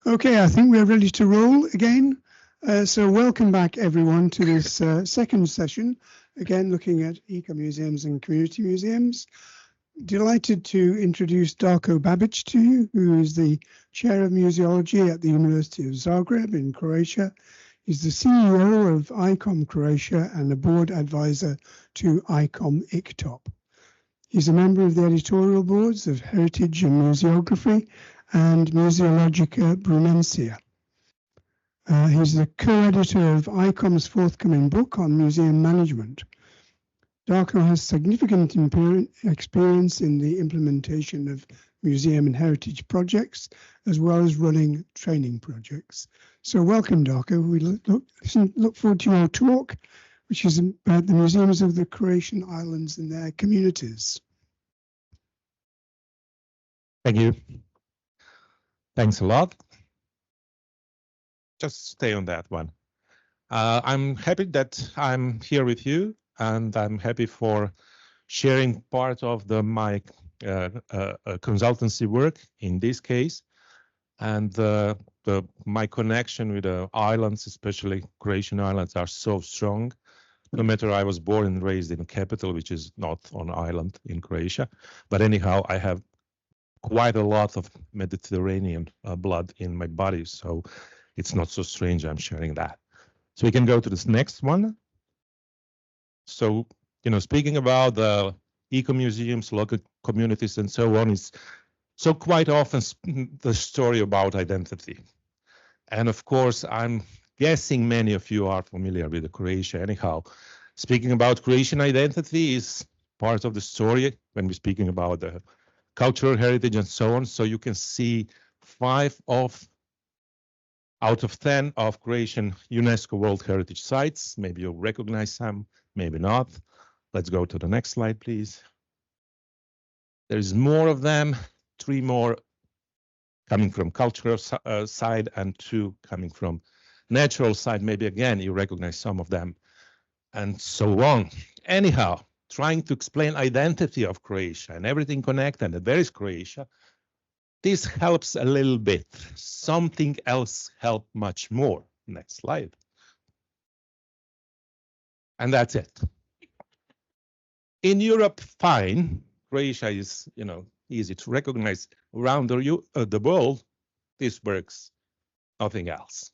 Okay, I think we're ready to roll again. So welcome back everyone to this second session, again looking at eco-museums and community museums. Delighted to introduce Darko Babic to you, who is the Chair of Museology at the University of Zagreb in Croatia. He's the CEO of ICOM Croatia and a board advisor to ICOM ICTOP. He's a member of the editorial boards of Heritage and Museography and Museologica Brunensia. He's the co-editor of ICOM's forthcoming book on museum management. Darko has significant experience in the implementation of museum and heritage projects, as well as running training projects. So welcome, Darko. We look forward to your talk, which is about the museums of the Croatian islands and their communities. Thank you. Thanks a lot. Just stay on that one. I'm happy that I'm here with you, and I'm happy for sharing part of my consultancy work in this case, and my connection with the islands, especially Croatian islands, are so strong. No matter I was born and raised in a capital, which is not on an island in Croatia, but anyhow, I have quite a lot of Mediterranean blood in my body, so it's not so strange I'm sharing that. So we can go to this next one. So, speaking about the eco-museums, local communities, and so on, is so quite often the story about identity. And of course, I'm guessing many of you are familiar with Croatia anyhow. Speaking about Croatian identity is part of the story when we're speaking about the cultural heritage and so on. So you can see 5 out of 10 of Croatian UNESCO World Heritage Sites. Maybe you'll recognize some, maybe not. Let's go to the next slide, please. There's more of them, 3 more coming from cultural side and 2 coming from natural side. Maybe again, you recognize some of them and so on. Anyhow, trying to explain identity of Croatia and everything connected, and there is Croatia. This helps a little bit. Something else helps much more. Next slide. And that's it. In Europe, fine. Croatia is, easy to recognize. Around the world, this works. Nothing else.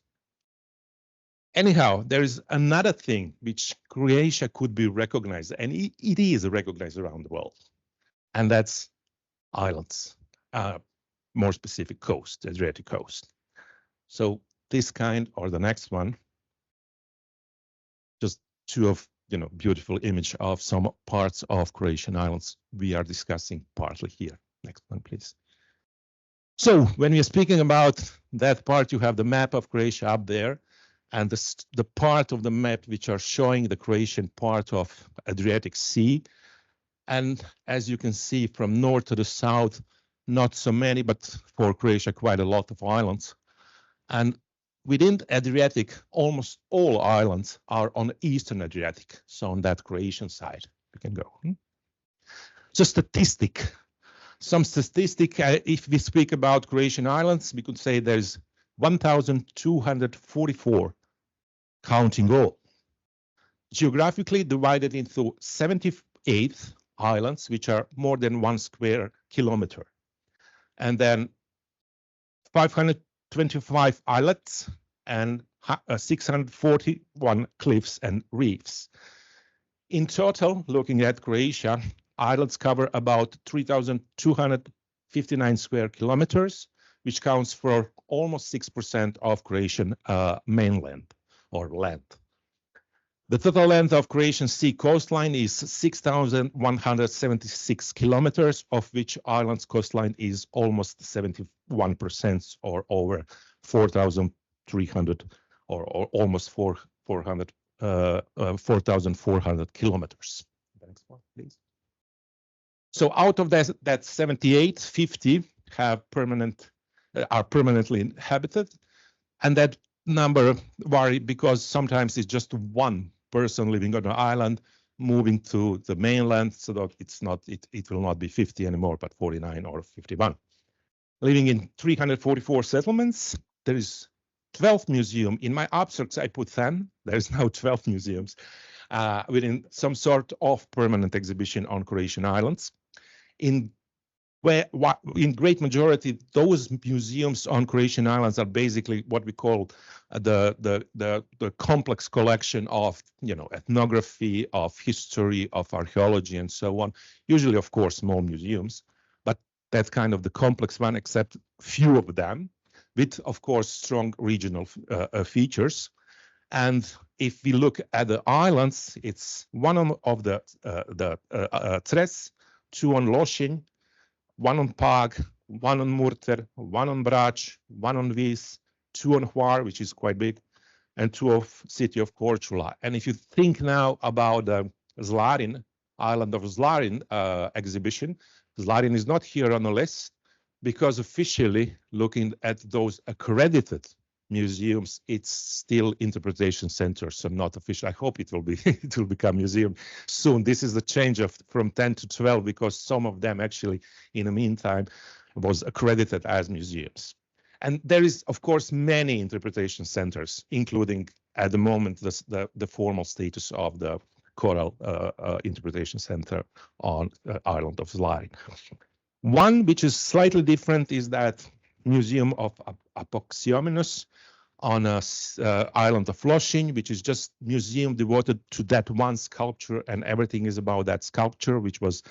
Anyhow, there is another thing which Croatia could be recognized, and it is recognized around the world, and that's islands. More specific coast, Adriatic coast. So this kind, or the next one, just 2 of beautiful image of some parts of Croatian islands we are discussing partly here. Next one, please. So when we are speaking about that part, you have the map of Croatia up there, and the part of the map which are showing the Croatian part of Adriatic Sea. And as you can see from north to the south, not so many, but for Croatia, quite a lot of islands. And within Adriatic, almost all islands are on the eastern Adriatic, so on that Croatian side. We can go. So some statistic, if we speak about Croatian islands, we could say there's 1,244, counting all. Geographically divided into 78 islands, which are more than 1 square kilometer. And then 525 islets and 641 cliffs and reefs. In total, looking at Croatia, islands cover about 3,259 square kilometers, which counts for almost 6% of Croatian mainland or land. The total length of Croatian sea coastline is 6,176 kilometers, of which island's coastline is almost 71%, or over 4,300, or almost 4,400 kilometers. Next one, please. So out of that 78, 50 are permanently inhabited, and that number vary because sometimes it's just one person living on an island moving to the mainland, so that it will not be 50 anymore, but 49 or 51. Living in 344 settlements, there is 12 museums. In my abstracts, I put 10. There's now 12 museums within some sort of permanent exhibition on Croatian islands. In great majority, those museums on Croatian islands are basically what we call the complex collection of, ethnography, of history, of archaeology, and so on. Usually, of course, small museums, but that's kind of the complex one, except few of them, with, of course, strong regional features. And if we look at the islands, it's one of the Cres, two on Lošinj, one on Pag, one on Murter, one on Brač, one on Vis, two on Hvar, which is quite big, and two of city of Korčula. And if you think now about the Zlarin, island of Zlarin exhibition, Zlarin is not here on the list because officially looking at those accredited museums, it's still interpretation center, so not official. I hope it will be it will become museum soon. This is the change from 10 to 12 because some of them actually in the meantime was accredited as museums. And there is, of course, many interpretation centers, including at the moment the formal status of the Coral Interpretation Center on the island of Zlarin. One which is slightly different is that Museum of Ecomuseums on island of Lošinj, which is just museum devoted to that one sculpture, and everything is about that sculpture, which was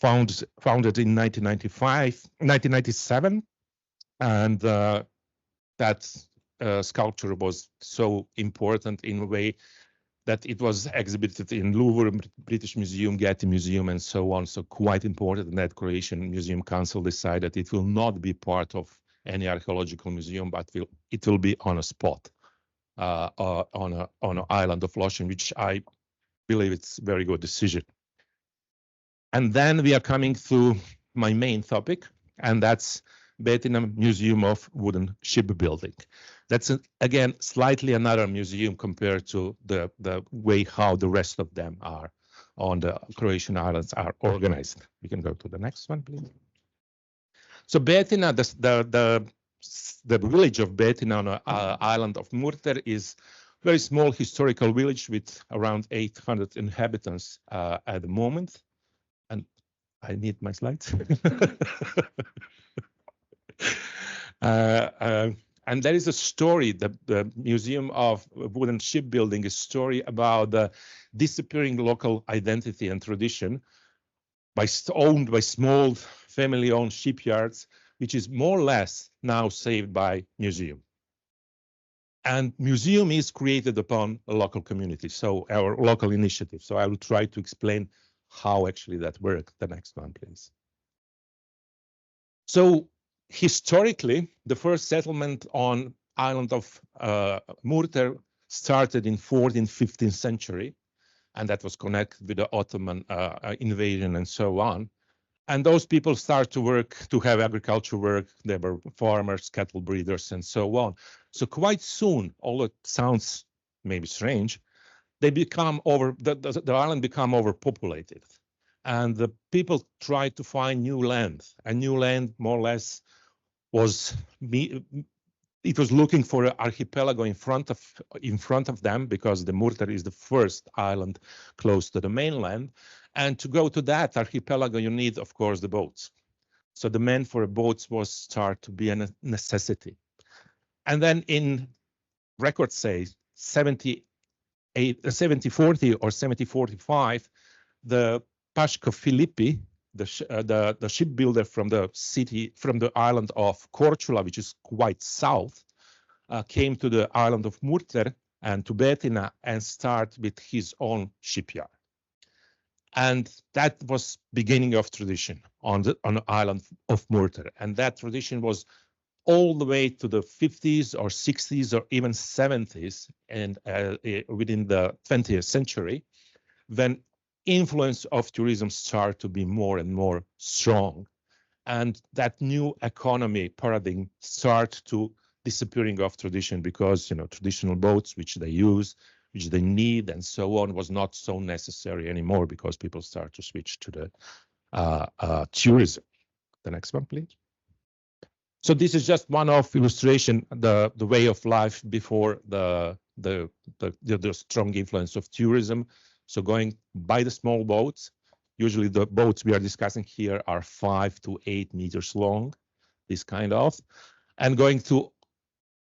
founded in 1997, and that sculpture was so important in a way that it was exhibited in Louvre, British Museum, Getty Museum, and so on. So quite important, and that Croatian Museum Council decided it will not be part of any archaeological museum, but it will be on a spot on an island of Lošinj, which I believe it's a very good decision. And then we are coming to my main topic, and that's Betina Museum of Wooden Shipbuilding. That's again slightly another museum compared to the way how the rest of them are on the Croatian islands are organized. We can go to the next one, please. So Betina, the village of Betina on the island of Murter is a very small historical village with around 800 inhabitants at the moment. And I need my slides. And there is a story, the Museum of Wooden Shipbuilding, a story about the disappearing local identity and tradition owned by small family-owned shipyards, which is more or less now saved by museum. And museum is created upon a local community, so our local initiative. So I will try to explain how actually that works. The next one, please. So historically, the first settlement on island of Murter started in 14th, 15th century, and that was connected with the Ottoman invasion and so on. And those people start to have agriculture work. They were farmers, cattle breeders, and so on. So quite soon, although it sounds maybe strange, the island become overpopulated. And the people tried to find new land, and new land more or less was looking for an archipelago in front of them, because the Murter is the first island close to the mainland. And to go to that archipelago, you need, of course, the boats. So the demand for boats was start to be a necessity. And then in records say 7040 or 7045, the Paško Filipi, the shipbuilder from the island of Korčula, which is quite south, came to the island of Murter and to Betina and start with his own shipyard. And that was beginning of tradition on the island of Murter. And that tradition was all the way to the 50s or 60s or even 70s and within the 20th century, when influence of tourism started to be more and more strong. And that new economy paradigm started to disappearing of tradition because, traditional boats, which they use, which they need, and so on, was not so necessary anymore because people start to switch to the tourism. The next one, please. So this is just one of illustration, the way of life before the strong influence of tourism. So going by the small boats, usually the boats we are discussing here are 5 to 8 meters long, this kind of, and going to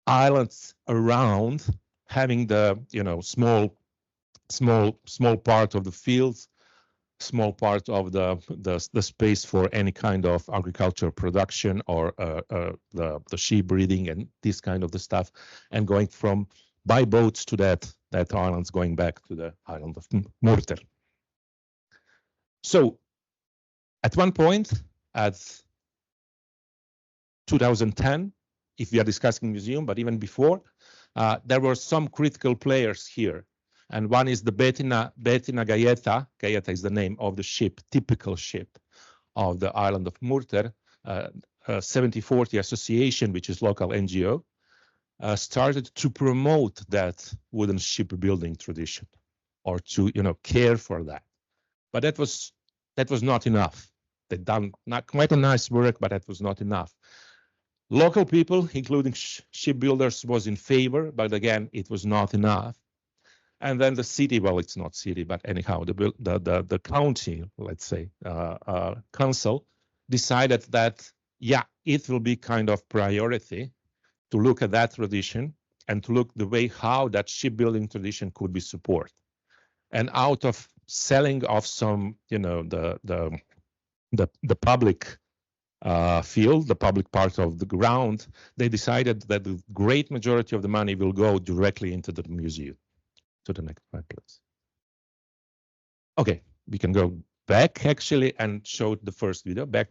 islands around, having the small part of the fields, small part of the space for any kind of agricultural production or the sheep breeding and this kind of the stuff, and going from by boats to that islands, going back to the island of Murter. So at one point, at 2010, if we are discussing museum, but even before, there were some critical players here. And one is the Betina Gaeta. Gaeta is the name of the ship, typical ship of the island of Murter. 7040 Association, which is local NGO, started to promote that wooden shipbuilding tradition, or to care for that. But that was not enough. They'd done quite a nice work, but that was not enough. Local people, including shipbuilders, was in favor, but again, it was not enough. And then the city, well, it's not city, but anyhow, the county, let's say, council decided that, yeah, it will be kind of priority to look at that tradition and to look the way how that shipbuilding tradition could be supported. And out of selling off some, the public field, the public part of the ground, they decided that the great majority of the money will go directly into the museum. To the next slide, please. Okay, we can go back actually and show the first video. Back.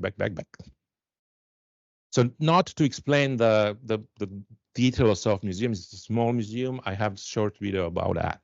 So not to explain the details of museums, it's a small museum. I have a short video about that.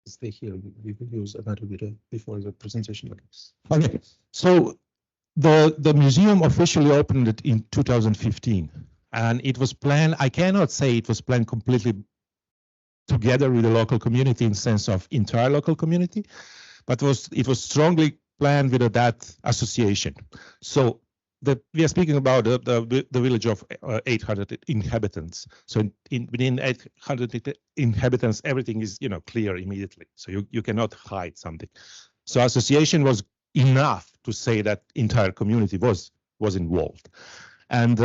Stay here. We will use another video before the presentation. Okay, so the museum officially opened it in 2015, and it was planned. I cannot say it was planned completely together with the local community in sense of entire local community, but it was strongly planned with that association. So we are speaking about the village of 800 inhabitants. So within 800 inhabitants, everything is clear immediately. So you cannot hide something. So association was enough to say that entire community was involved. And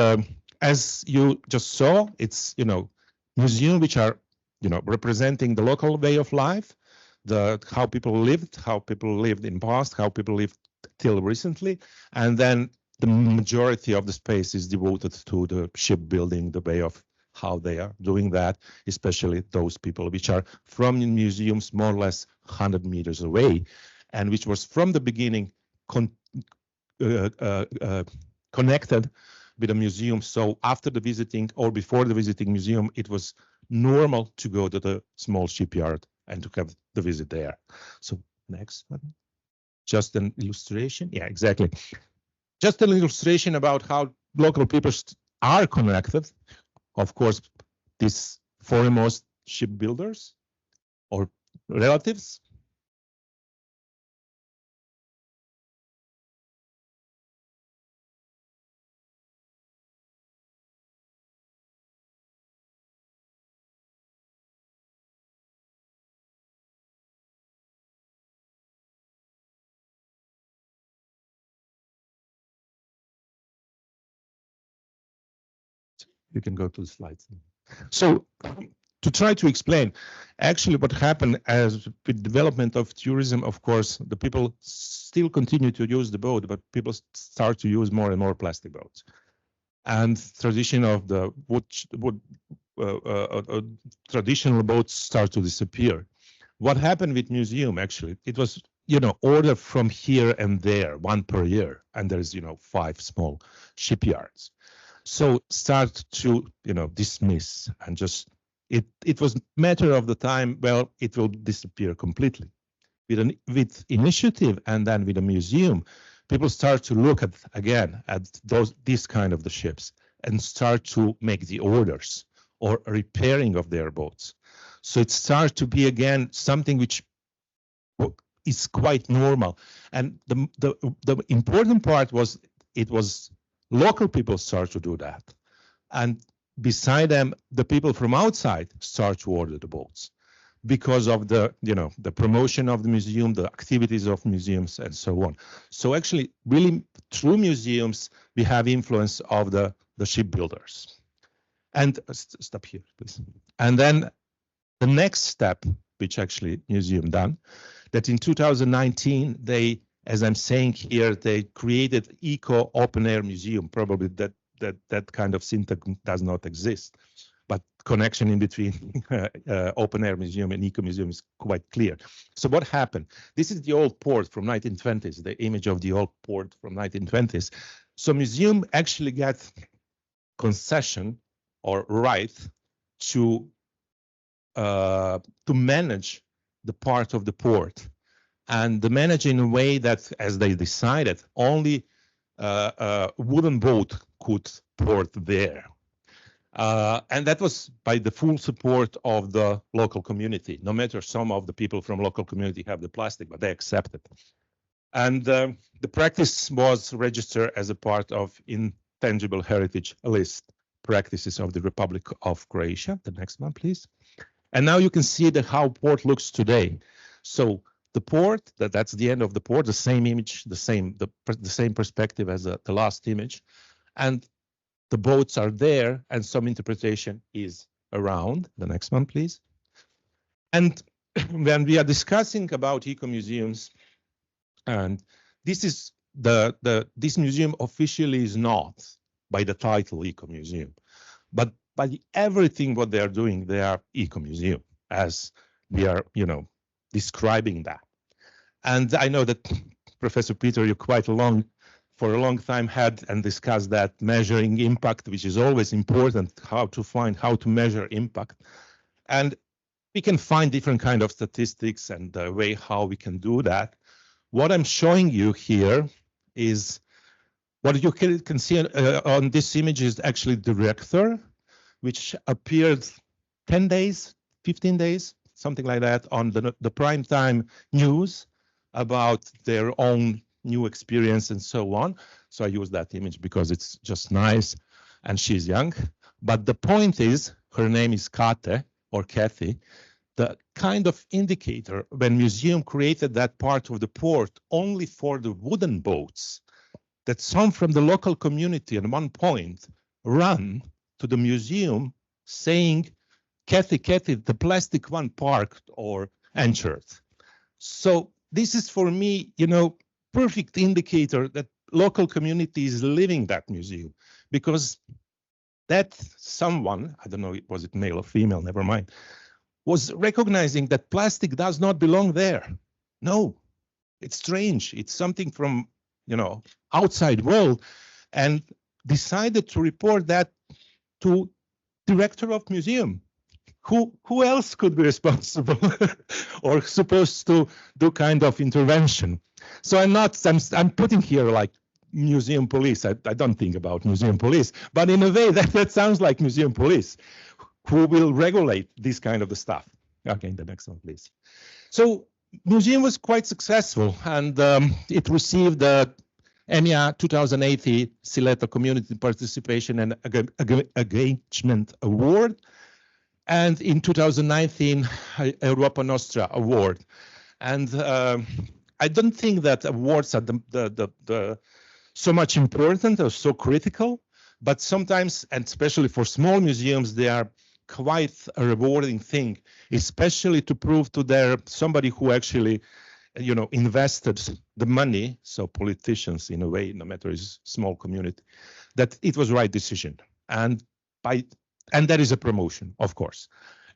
as you just saw, it's museums which are representing the local way of life, how people lived in past, how people lived till recently, and then the majority of the space is devoted to the shipbuilding, the way of how they are doing that, especially those people which are from museums more or less 100 meters away, and which was from the beginning connected with a museum. So after the visiting or before the visiting museum, it was normal to go to the small shipyard and to have the visit there. So next one, just an illustration. Yeah, exactly. just an illustration about how local people are connected. Of course, these foremost shipbuilders or relatives. You can go to the slides. So to try to explain, actually what happened as with development of tourism, of course, the people still continue to use the boat, but people start to use more and more plastic boats. And tradition of the traditional boats start to disappear. What happened with museum, actually, it was, order from here and there, one per year, and there's, 5 small shipyards. So start to, dismiss and just, it was matter of the time, well, it will disappear completely. With initiative and then with a museum, people start to look at, again, at these kind of the ships and start to make the orders or repairing of their boats. So it starts to be, again, something which is quite normal. And the important part was, it was local people start to do that. And beside them, the people from outside start to order the boats because of the, the promotion of the museum, the activities of museums, and so on. So actually, really, through museums, we have influence of the shipbuilders. And stop here, please. And then the next step, which actually museum done, that in 2019, they, as I'm saying here, they created Eco Open Air Museum. Probably that kind of syntax does not exist, but connection in between Open Air Museum and Eco Museum is quite clear. So what happened? This is the old port from 1920s, the image of the old port from 1920s. So museum actually got concession or right to manage the part of the port, and the manage in a way that, as they decided, only a wooden boat could port there. And that was by the full support of the local community. No matter some of the people from local community have the plastic, but they accept it. And the practice was registered as a part of intangible heritage list practices of the Republic of Croatia. The next one, please. And now you can see how port looks today. So the port, that's the end of the port, the same image, the same perspective as the last image. And the boats are there and some interpretation is around. The next one, please. And when we are discussing about eco-museums, and this is this museum officially is not by the title eco-museum, but by everything what they are doing, they are eco-museum, as we are, describing that. And I know that Professor Peter, you for a long time had and discussed that measuring impact, which is always important, how to measure impact. And we can find different kind of statistics and the way how we can do that. What I'm showing you here is what you can see on this image is actually the director, which appeared 10 days, 15 days, something like that on the prime time news about their own new experience and so on. So I use that image because it's just nice and she's young. But the point is, her name is Kate or Kathy, the kind of indicator when museum created that part of the port only for the wooden boats, that some from the local community at one point ran to the museum saying, Kathy, the plastic one parked or entered. So this is for me, perfect indicator that local community is living that museum, because that someone, I don't know, was it male or female, never mind, was recognizing that plastic does not belong there. No, it's strange. It's something from, outside world, and decided to report that to director of museum. Who else could be responsible or supposed to do kind of intervention? So I'm putting here like museum police. I don't think about museum police, but in a way that sounds like museum police who will regulate this kind of the stuff. Okay, the next one, please. So museum was quite successful, and it received the EMEA 2080 Sileto Community Participation and Engagement Award, and in 2019 Europa Nostra Award. And I don't think that awards are so much important or so critical, but sometimes, and especially for small museums, they are quite a rewarding thing, especially to prove to somebody who actually, invested the money, so politicians in a way, no matter is small community, that it was right decision. And that is a promotion, of course.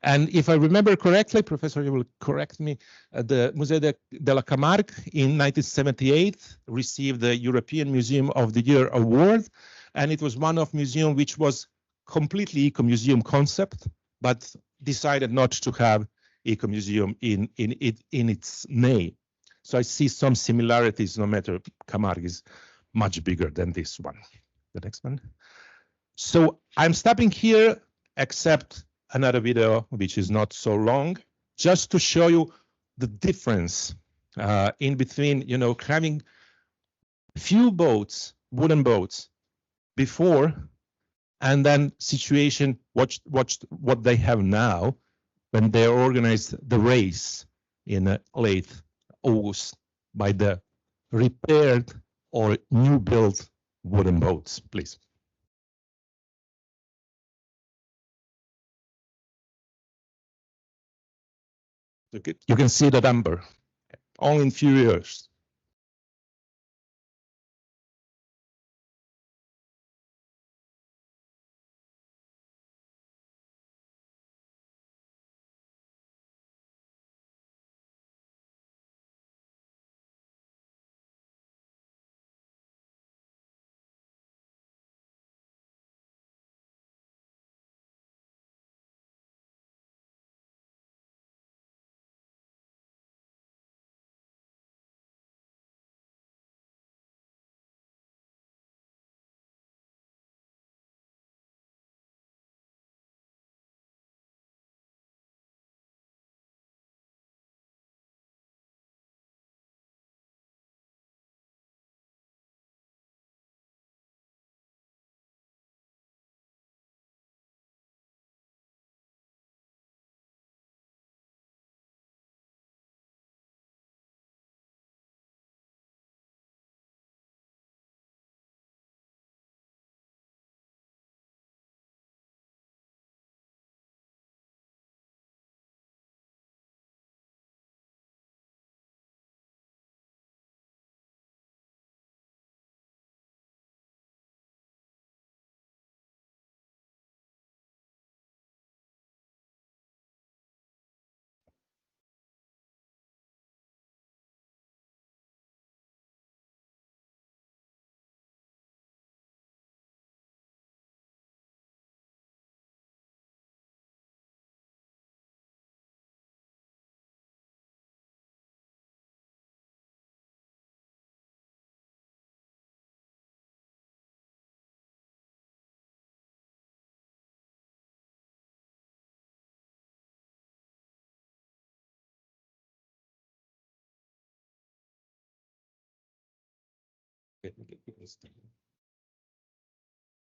And if I remember correctly, Professor, you will correct me, the Musée de la Camargue in 1978 received the European Museum of the Year award, and it was one of museum which was completely eco-museum concept, but decided not to have eco-museum in its name. So I see some similarities, no matter Camargue is much bigger than this one. The next one. So I'm stopping here, except another video, which is not so long, just to show you the difference in between, having few boats, wooden boats, before, and then situation, watch what they have now when they organized the race in late August by the repaired or new built wooden boats, please. You can see the number, only in few years.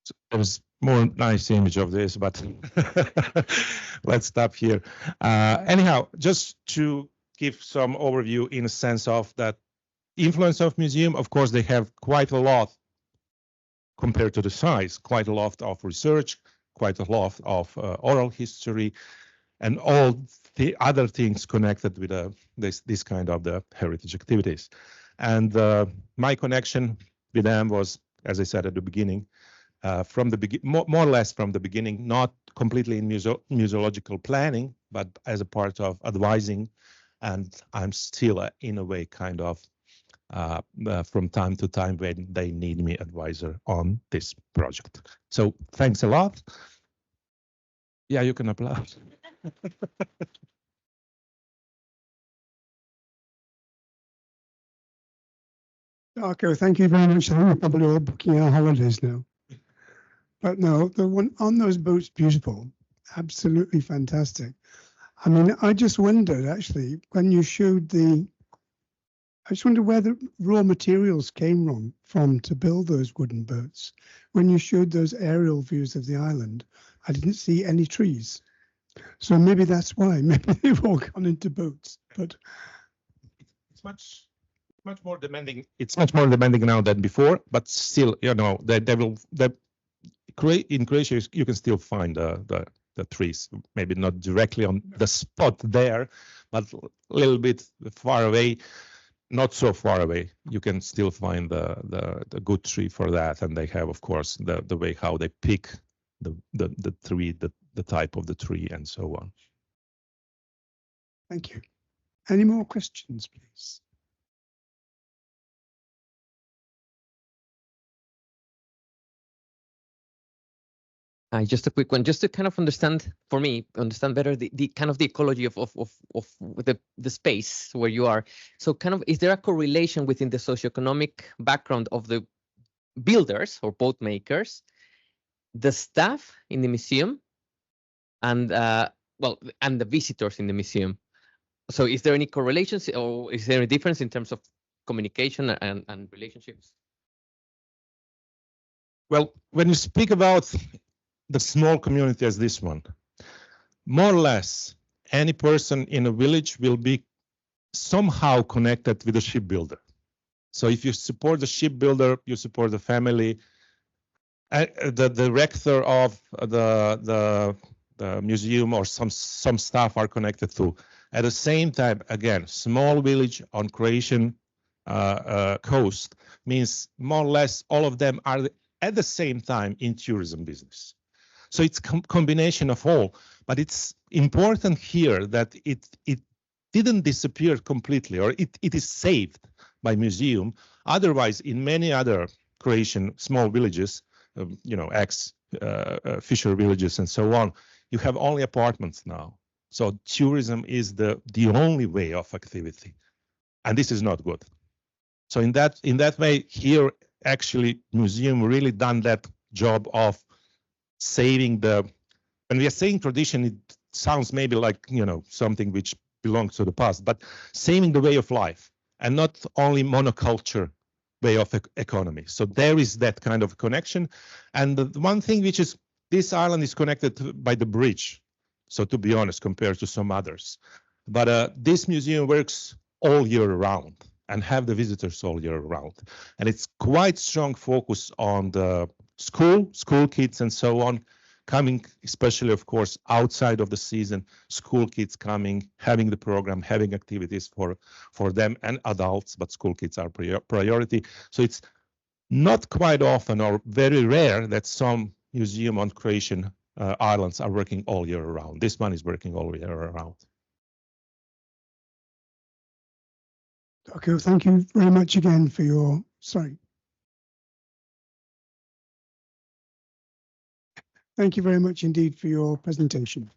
So there's more nice image of this, but let's stop here. Anyhow, just to give some overview in a sense of that influence of museum, of course, they have quite a lot compared to the size, quite a lot of research, quite a lot of oral history, and all the other things connected with this kind of the heritage activities. And my connection with them was, as I said at the beginning, from the more or less from the beginning, not completely in museological planning, but as a part of advising, and I'm still in a way kind of from time to time when they need me advisor on this project. So thanks a lot. Yeah, you can applaud. Darko, thank you very much. I think we're probably all booking our holidays now. But no, the one on those boats, beautiful, absolutely fantastic. I mean, I just wondered actually when you showed I just wondered where the raw materials came from to build those wooden boats. When you showed those aerial views of the island, I didn't see any trees. So maybe that's why. Maybe they've all gone into boats. But it's much more demanding. It's much more demanding now than before, but still, you know, in Croatia you can still find the trees. Maybe not directly on the spot there, but a little bit far away. Not so far away, you can still find the good tree for that, and they have, of course, the way how they pick the tree, the type of the tree, and so on. thank you. Any more questions, please? Just a quick one, just to kind of understand better the kind of the ecology of the space where you are. So kind of, is there a correlation within the socioeconomic background of the builders or boat makers, the staff in the museum, and and the visitors in the museum? So is there any correlations, or is there a difference in terms of communication and relationships? Well, when you speak about the small community as this one, more or less any person in a village will be somehow connected with a shipbuilder. So if you support the shipbuilder, you support the family. The director of the museum or some staff are connected too. At the same time, again, small village on Croatian coast means more or less all of them are at the same time in tourism business. So it's combination of all, but it's important here that it didn't disappear completely, or it is saved by museum. Otherwise, in many other Croatian small villages, you know, fisher villages and so on, you have only apartments now. So tourism is the only way of activity, and this is not good. So in that way, here actually museum really done that job of saving when we are saying tradition, it sounds maybe like, you know, something which belongs to the past, but saving the way of life and not only monoculture way of economy. So there is that kind of connection. And the one thing which is, this island is connected by the bridge. So to be honest, compared to some others, but this museum works all year round and have the visitors all year round. And it's quite strong focus on the school kids and so on, coming, especially, of course, outside of the season, school kids coming, having the program, having activities for them and adults, but school kids are priority. So it's not quite often or very rare that some museum on Croatian islands are working all year round. This one is working all year round. Okay, thank you very much again for your, Thank you very much indeed for your presentation.